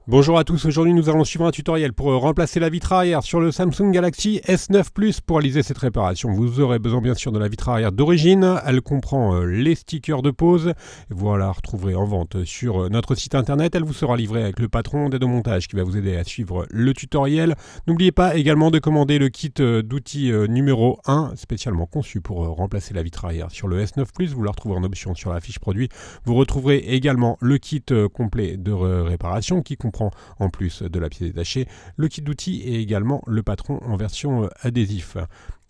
Bonjour à tous, aujourd'hui nous allons suivre un tutoriel pour remplacer la vitre arrière sur le Samsung Galaxy S9 Plus. Pour réaliser cette réparation, vous aurez besoin bien sûr de la vitre arrière d'origine. Elle comprend les stickers de pose. Vous la retrouverez en vente sur notre site internet. Elle vous sera livrée avec le patron d'aide au montage qui va vous aider à suivre le tutoriel. N'oubliez pas également de commander le kit d'outils numéro 1, spécialement conçu pour remplacer la vitre arrière sur le S9 Plus. Vous la retrouverez en option sur la fiche produit. Vous retrouverez également le kit complet de réparation qui comprend en plus de la pièce détachée, le kit d'outils et également le patron en version adhésif.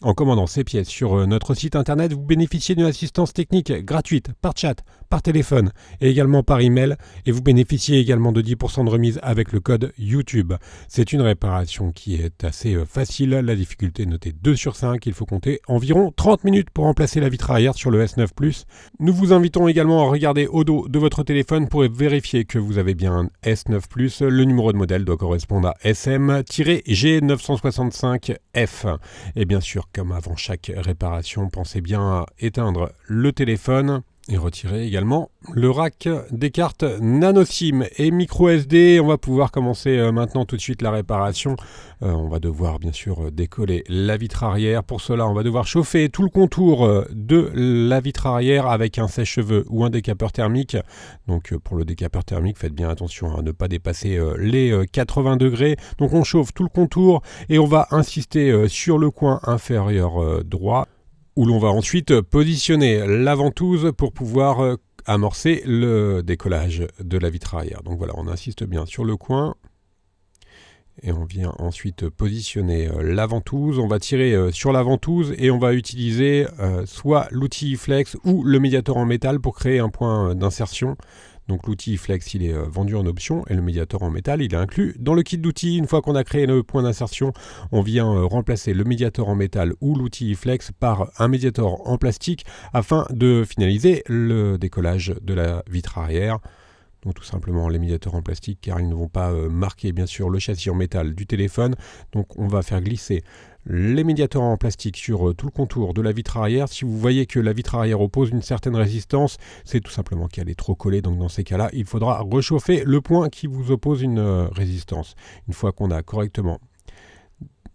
En commandant ces pièces sur notre site internet, vous bénéficiez d'une assistance technique gratuite par chat, par téléphone et également par email, et vous bénéficiez également de 10% de remise avec le code YouTube. C'est une réparation qui est assez facile, la difficulté est notée 2 sur 5, il faut compter environ 30 minutes pour remplacer la vitre arrière sur le S9 Plus. Nous vous invitons également à regarder au dos de votre téléphone pour vérifier que vous avez bien un S9 Plus. Le numéro de modèle doit correspondre à SM-G965F. Et bien sûr, comme avant chaque réparation, pensez bien à éteindre le téléphone et retirer également le rack des cartes nano SIM et micro SD. On va pouvoir commencer maintenant tout de suite la réparation. On va devoir bien sûr décoller la vitre arrière. Pour cela, on va devoir chauffer tout le contour de la vitre arrière avec un sèche-cheveux ou un décapeur thermique. Donc pour le décapeur thermique, faites bien attention à ne pas dépasser les 80 degrés. Donc on chauffe tout le contour et on va insister sur le coin inférieur droit, où l'on va ensuite positionner la ventouse pour pouvoir amorcer le décollage de la vitre arrière. Donc voilà, on insiste bien sur le coin et on vient ensuite positionner la ventouse. On va tirer sur la ventouse et on va utiliser soit l'outil Flex ou le médiator en métal pour créer un point d'insertion. Donc l'outil Flex, il est vendu en option et le médiator en métal, il est inclus dans le kit d'outils. Une fois qu'on a créé le point d'insertion, on vient remplacer le médiator en métal ou l'outil Flex par un médiator en plastique afin de finaliser le décollage de la vitre arrière. Donc tout simplement les médiateurs en plastique, car ils ne vont pas marquer bien sûr le châssis en métal du téléphone. Donc on va faire glisser les médiateurs en plastique sur tout le contour de la vitre arrière. Si vous voyez que la vitre arrière oppose une certaine résistance, c'est tout simplement qu'elle est trop collée. Donc dans ces cas-là, il faudra réchauffer le point qui vous oppose une résistance. Une fois qu'on a correctement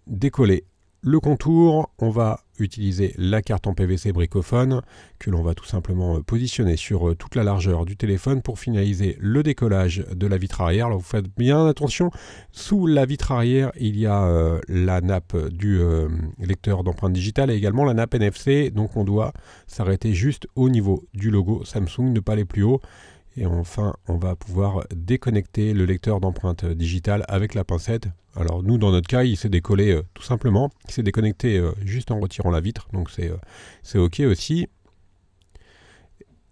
décollé le contour, on va utiliser la carte en PVC bricophone que l'on va tout simplement positionner sur toute la largeur du téléphone pour finaliser le décollage de la vitre arrière. Alors vous faites bien attention, sous la vitre arrière il y a la nappe du lecteur d'empreintes digitales et également la nappe NFC, donc on doit s'arrêter juste au niveau du logo Samsung, ne pas aller plus haut. Et enfin, on va pouvoir déconnecter le lecteur d'empreintes digitales avec la pincette. Alors nous, dans notre cas, il s'est décollé tout simplement. Il s'est déconnecté juste en retirant la vitre, donc c'est OK aussi.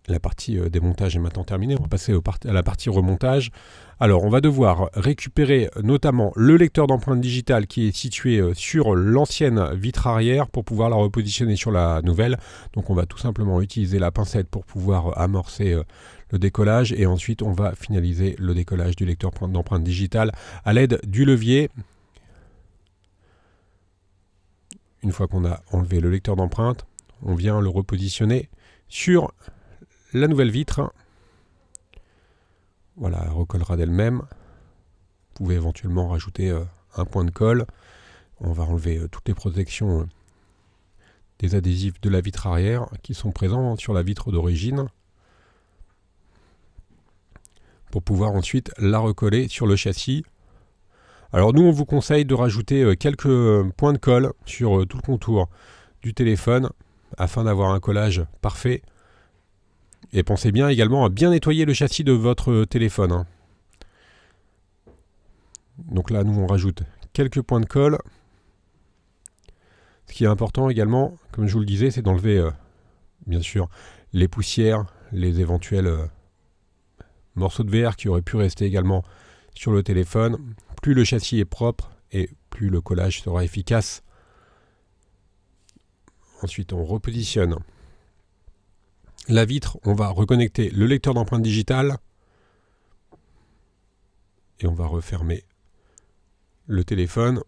La partie démontage est maintenant terminée. On va passer à la partie remontage. Alors, on va devoir récupérer notamment le lecteur d'empreintes digitales qui est situé sur l'ancienne vitre arrière pour pouvoir la repositionner sur la nouvelle. Donc, on va tout simplement utiliser la pincette pour pouvoir amorcer le décollage et ensuite, on va finaliser le décollage du lecteur d'empreintes digitales à l'aide du levier. Une fois qu'on a enlevé le lecteur d'empreintes, on vient le repositionner sur la nouvelle vitre. Voilà, elle recollera d'elle-même. Vous pouvez éventuellement rajouter un point de colle. On va enlever toutes les protections des adhésifs de la vitre arrière qui sont présents sur la vitre d'origine pour pouvoir ensuite la recoller sur le châssis. Alors nous, on vous conseille de rajouter quelques points de colle sur tout le contour du téléphone afin d'avoir un collage parfait. Et pensez bien également à bien nettoyer le châssis de votre téléphone. Donc là, nous, on rajoute quelques points de colle. Ce qui est important également, comme je vous le disais, c'est d'enlever, bien sûr, les poussières, les éventuels morceaux de verre qui auraient pu rester également sur le téléphone. Plus le châssis est propre et plus le collage sera efficace. Ensuite, on repositionne la vitre, on va reconnecter le lecteur d'empreintes digitales et on va refermer le téléphone.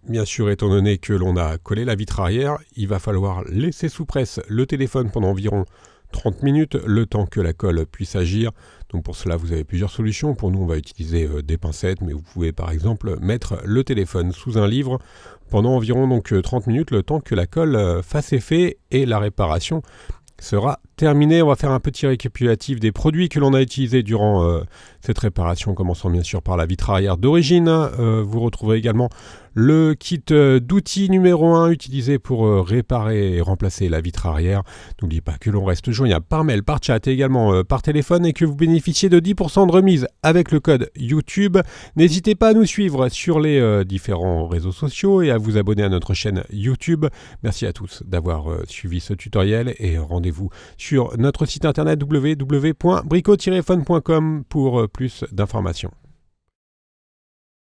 Bien sûr, étant donné que l'on a collé la vitre arrière, il va falloir laisser sous presse le téléphone pendant environ 30 minutes, le temps que la colle puisse agir. Donc pour cela, vous avez plusieurs solutions. Pour nous, on va utiliser des pincettes, mais vous pouvez par exemple mettre le téléphone sous un livre pendant environ 30 minutes, le temps que la colle fasse effet et la réparation sera terminée. On va faire un petit récapitulatif des produits que l'on a utilisés durant cette réparation, commençant bien sûr par la vitre arrière d'origine. Vous retrouverez également le kit d'outils numéro 1 utilisé pour réparer et remplacer la vitre arrière. N'oubliez pas que l'on reste joignable par mail, par chat et également par téléphone et que vous bénéficiez de 10% de remise avec le code YouTube. N'hésitez pas à nous suivre sur les différents réseaux sociaux et à vous abonner à notre chaîne YouTube. Merci à tous d'avoir suivi ce tutoriel et rendez-vous sur notre site internet www.brico-fun.com pour plus d'informations.